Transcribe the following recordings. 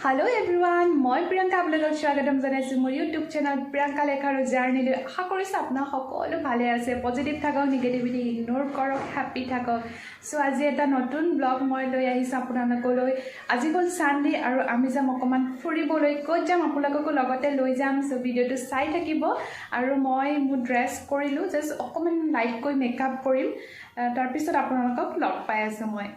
Hello everyone, মই প্ৰিয়ংকা আপোনালোকক স্বাগতম জনাইছো মোৰ YouTube channel priyanka-lekharu journey লৈ আশা কৰিছো আপোনালোক সকলো ভালে আছে পজিটিভ থাকক নেগেটিভিটি ইগনোৰ কৰক হ্যাপি থাকক সো আজি এটা নতুন ব্লগ মই লৈ আহিছো আপোনালোকলৈ আজি হ'ল সানডে আৰু আমি যাম অকমান ফুৰিবলৈ ক'ত যাম আপোনালোকক লগতে লৈ যাম সো ভিডিওটো চাই থাকিব আৰু মই মোৰ ড্ৰেছ কৰিলো জাস্ট অকমান লাইট কৈ মেকআপ কৰিম তাৰ পিছত আপোনালোকক লগ পাই আছো মই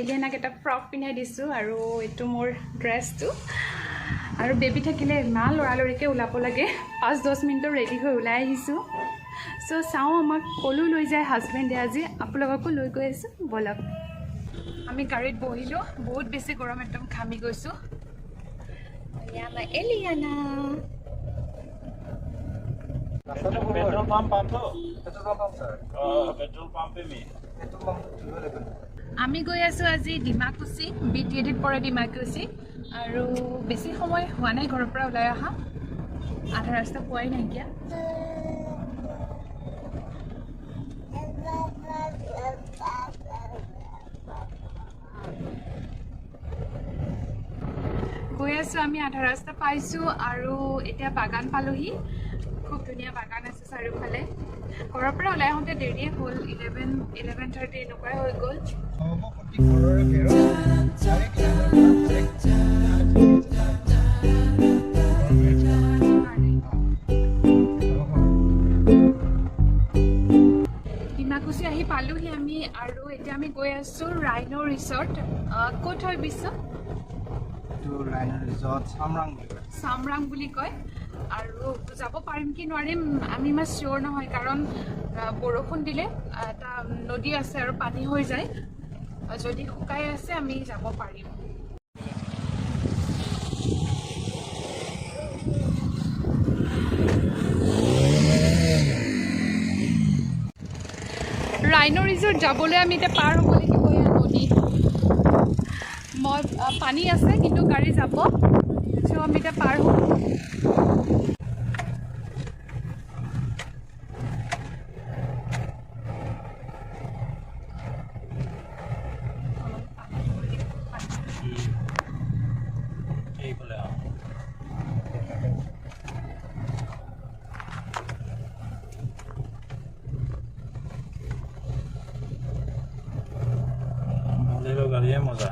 এলিয়ানা কেটা ফ্ৰক পিনাই দিছো আৰু এটো মোৰ ড্ৰেছটো আৰু বেবি থাকিলে মা লৰালৰিকে উলাব লাগে 5-10 মিনিট ৰেডি হৈ উলাই আহিছো সো চাও আমাক কলু লৈ যায় হাজবেণ্ডে আজি আপোনালোককো লৈ গৈ আছো বলক আমি গাড়ীত বহিলো বহুত বেছি গৰম একদম খামি গৈছো এলিয়ানা पेट्रोल पंप तो petrol pump sir petrol pump पे भी पेट्रोल पंप আমি গৈ আছো আজি ডিমাকুচি BTAD পৰে ডিমাকুচি আৰু বেছি সময় হোৱা নাই ঘৰৰ পৰা ওলাই আহা আধা ৰাস্তা পোৱাই নাই কিয়া গৈ আছো আমি আধা ৰাস্তা পাইছো আৰু এতিয়া বাগান পালোহি খুব ধুনীয়া বাগান আছে চাৰিওফালে ঘৰৰ পৰা ওলাই আহোঁতে দেৰিয়ে হ'ল 11:30 এনেকুৱাই হৈ গ'ল ডিমাকুচি আহি পালোহি আমি আৰু এতিয়া আমি গৈ আছো ৰাইনো ৰিসৰ্ট ক'ত হয় বিশ্ব राइनो रिसोर्ट सामरांग বুলি কয় আৰু যাব পাৰিম কি নোৱাৰিম আমি মা শিওৰ নহয় কাৰণ বৰষুণ দিলে এটা নদী আছে আৰু পানী হৈ যায় যদি শুকাই আছে আমি যাব পাৰিম ৰাইনো ৰিসৰ্ট যাবলৈ আমি এটা পাৰ হ'ব লাগিব এই নদী মই পানী আছে কিন্তু গাড়ী যাব সো আমি এটা পাৰ হ'ব गाड़ियाँ मजा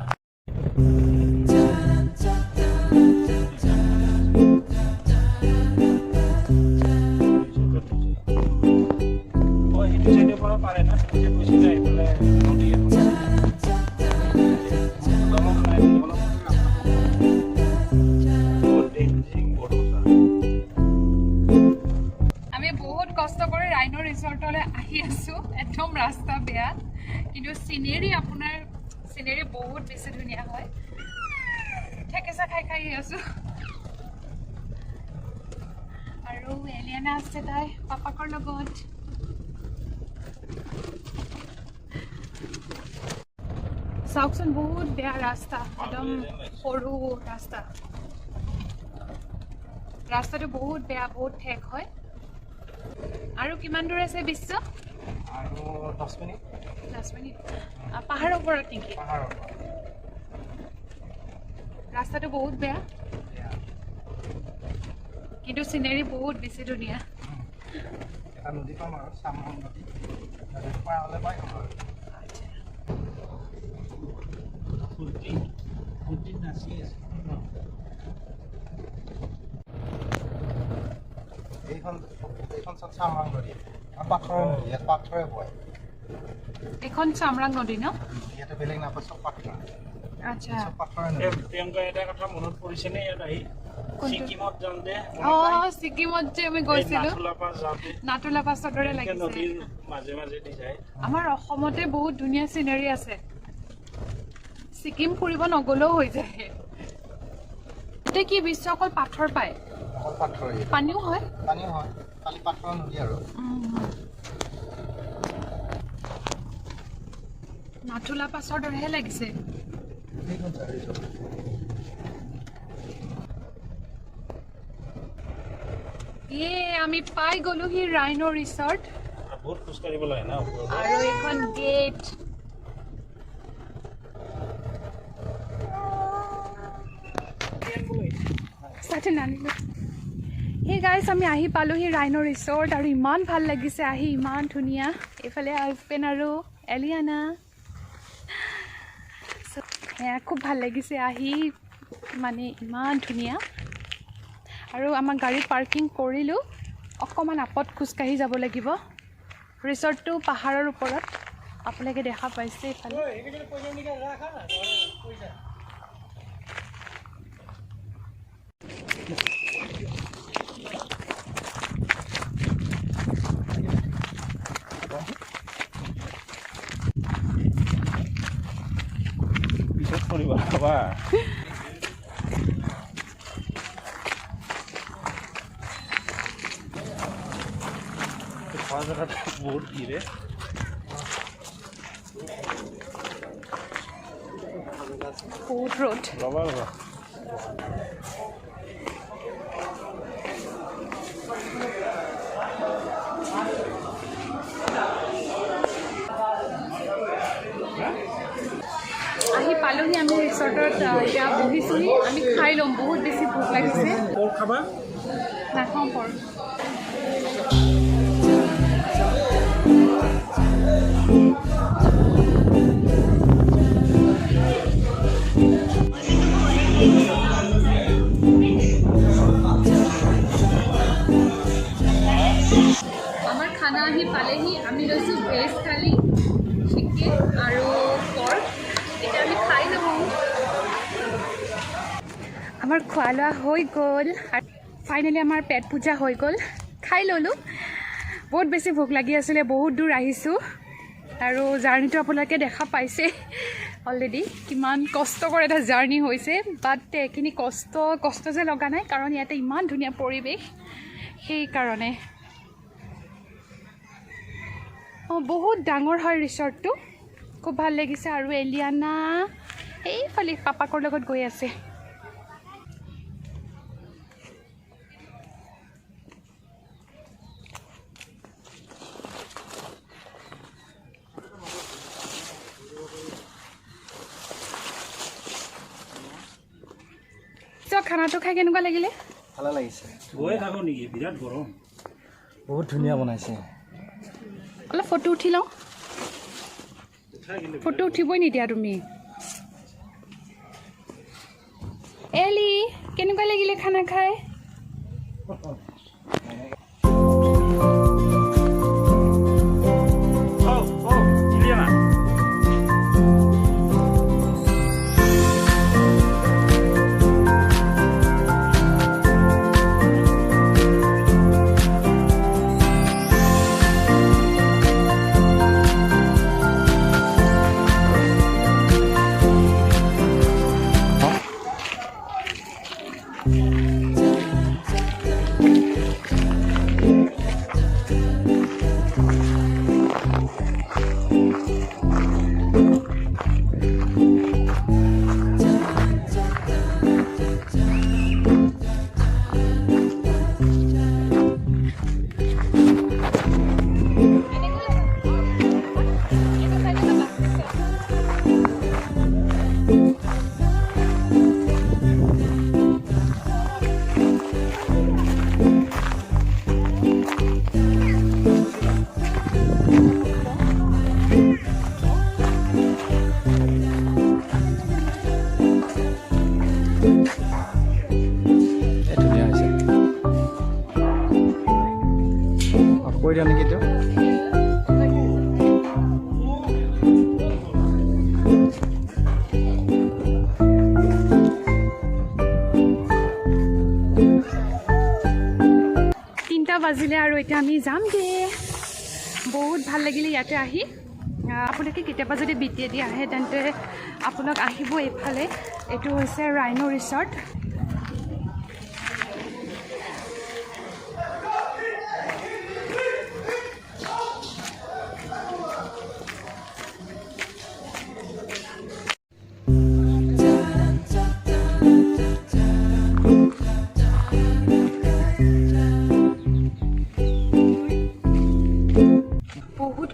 একদম ৰাস্তা বেয়া কিন্তু সিনেৰি আপোনাৰ সিনেৰি বহুত বেছি ধুনীয়া হয় ঠেকেচা খাই খাই আছো আৰু এলিয়ানা আছে তাই পাপাকৰ লগত চাওকচোন বহুত বেয়া ৰাস্তা একদম সৰু ৰাস্তাটো বহুত বেয়া বহুত ঠেক হয় আৰু কিমান দূৰ আছে বিশ্ব আৰু 10 মিনিট পাহাৰৰ ওপৰত নেকি ৰাস্তাটো বহুত বেয়া কিন্তু সিনাৰি বহুত বেছি ধুনীয়া এটা নদী পাম আৰু সামৰাও নদী এখন চামৰাং নদী ন আচ্ছা প্ৰিয়ংকা এটা কথা মনত পৰিছে নে ইয়াত আহি ছিকিমত যাম দে ছিকিমত যে আমি গৈছিলো নাতুলা পাছৰ দৰে লাগিছে নদীৰ মাজে মাজে দি যায় আমাৰ অসমতে বহুত ধুনীয়া চিনাৰী আছে ছিকিম ফুৰিব নগলেও হৈ যায় এতে কি বিশ্ব অকল পাথৰ পায় পানীও হয় খালি পাথৰ নদী আৰু নাতুলা পাছৰ দৰেহে লাগিছে আমি পাই গলোহি ৰাইনো ৰিসৰ্ট বহুত খোজ কাঢ়িব লাগে না আৰু এখন গেট হে গাইজ আমি আহি পালোহি ৰাইনো ৰিসৰ্ট আৰু ইমান ভাল লাগিছে আহি ইমান ধুনীয়া এইফালে হাজবেণ্ড আৰু এলিয়ানা খুব ভাল লাগিছে আহি মানে ইমান ধুনীয়া আৰু আমাৰ গাড়ী পাৰ্কিং কৰিলোঁ অকণমান আপত খোজকাঢ়ি যাব লাগিব ৰিসৰ্টটো পাহাৰৰ ওপৰত আপোনালোকে দেখা পাইছে এইফালে পিছত কৰিব খাবা বহুত ভিৰে বহুত ৰ'দ ৰবা ৰবা আহি পালোহি আমি ৰিসৰ্টত এতিয়া বহিছোহি আমি খাই ল'ম বহুত বেছি ভোক লাগিছে খাবা নাখাওঁ পৰ আমাৰ খানা আহি পালেহি আমি লৈছোঁ ভেজ থালি চিকেন আৰু পৰ্ক এতিয়া আমি খাই লওঁ আমাৰ খোৱা লোৱা হৈ গ'ল ফাইনেলি আমাৰ পেট পূজা হৈ গ'ল খাই ল'লোঁ বহুত বেছি ভোক লাগি আছিলে বহুত দূৰ আহিছোঁ আৰু জাৰ্ণিটো আপোনালোকে দেখা পাইছে অলৰেডি কিমান কষ্টকৰ এটা জাৰ্ণি হৈছে বাট এইখিনি কষ্ট যে লগা নাই কাৰণ ইয়াতে ইমান ধুনীয়া পৰিৱেশ সেইকাৰণে বহুত ডাঙৰ হয় ৰিসৰ্টটো খুব ভাল লাগিছে আৰু এলিয়ানা এইফালে পাপাকৰ লগত গৈ আছে খানাটো খাই কেনেকুৱা লাগিলে ভালে লাগিছে গৈ থাকো নেকি বিৰাট গৰম বহুত ধুনীয়া বনাইছে অলপ ফটো উঠি লওঁ ফটো উঠিবই নিদিয়া তুমি এলি কেনেকুৱা লাগিলে খানা খাই কৰি দিওঁ নেকি এইটো বাজিলে আৰু এতিয়া আমি যামগে বহুত ভাল লাগিলে ইয়াতে আহি আপোনালোকে কেতিয়াবা যদি BTAD আহে তেন্তে আপোনাক আহিব এইফালে এইটো হৈছে ৰাইনো ৰিসৰ্ট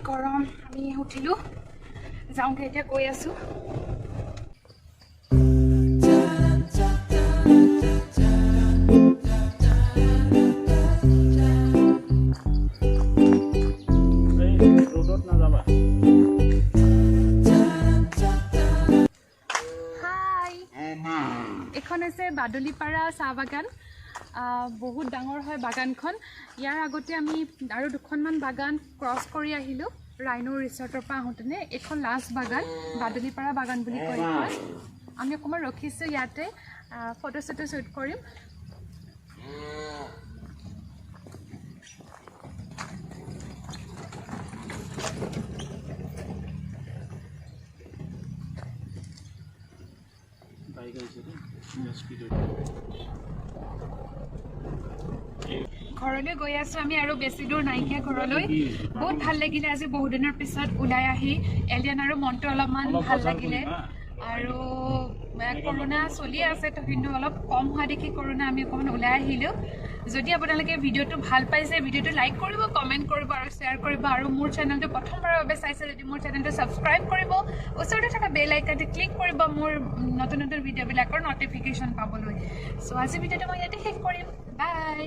গৰম আমি উঠিলো যাওঁগে এতিয়া গৈ আছো रोडत ना जाबा হাই এখন আছে বাদলিপাৰা চাহ বাগান বহুত ডাঙৰ হয় বাগানখন ইয়াৰ আগতে আমি আৰু দুখনমান বাগান ক্ৰছ কৰি আহিলো ৰাইনো ৰিসৰ্টৰ পৰা আহোঁতেনে এখন লাষ্ট বাগান বাদলিপাৰা বাগান বুলি কয় আমি অকণমান ৰখিছোঁ ইয়াতে ফটো চটো শ্বুট কৰিম বাইক আহিছে স্পীডত ঘৰলৈ গৈ আছো আমি আৰু বেছি দূৰ নাইকিয়া ঘৰলৈ বহুত ভাল লাগিলে আজি বহুত দিনৰ পিছত ওলাই আহি এলিয়ান আৰু মনটো অলপমান ভাল লাগিলে আৰু কৰোনা চলি আছে তো কিন্তু অলপ কম হোৱা দেখি কৰোনা আমি অকণমান ওলাই আহিলোঁ যদি আপোনালোকে ভিডিঅ'টো ভাল পাইছে ভিডিঅ'টো লাইক কৰিব কমেণ্ট কৰিব আৰু শ্বেয়াৰ কৰিব আৰু মোৰ চেনেলটো প্ৰথমবাৰৰ বাবে চাইছে যদি মোৰ চেনেলটো ছাবস্ক্ৰাইব কৰিব ওচৰতে থকা বেল আইকনটো ক্লিক কৰিব মোৰ নতুন নতুন ভিডিঅ'বিলাকৰ নটিফিকেশ্যন পাবলৈ চ' আজি ভিডিঅ'টো মই ইয়াতে শেষ কৰিম বাই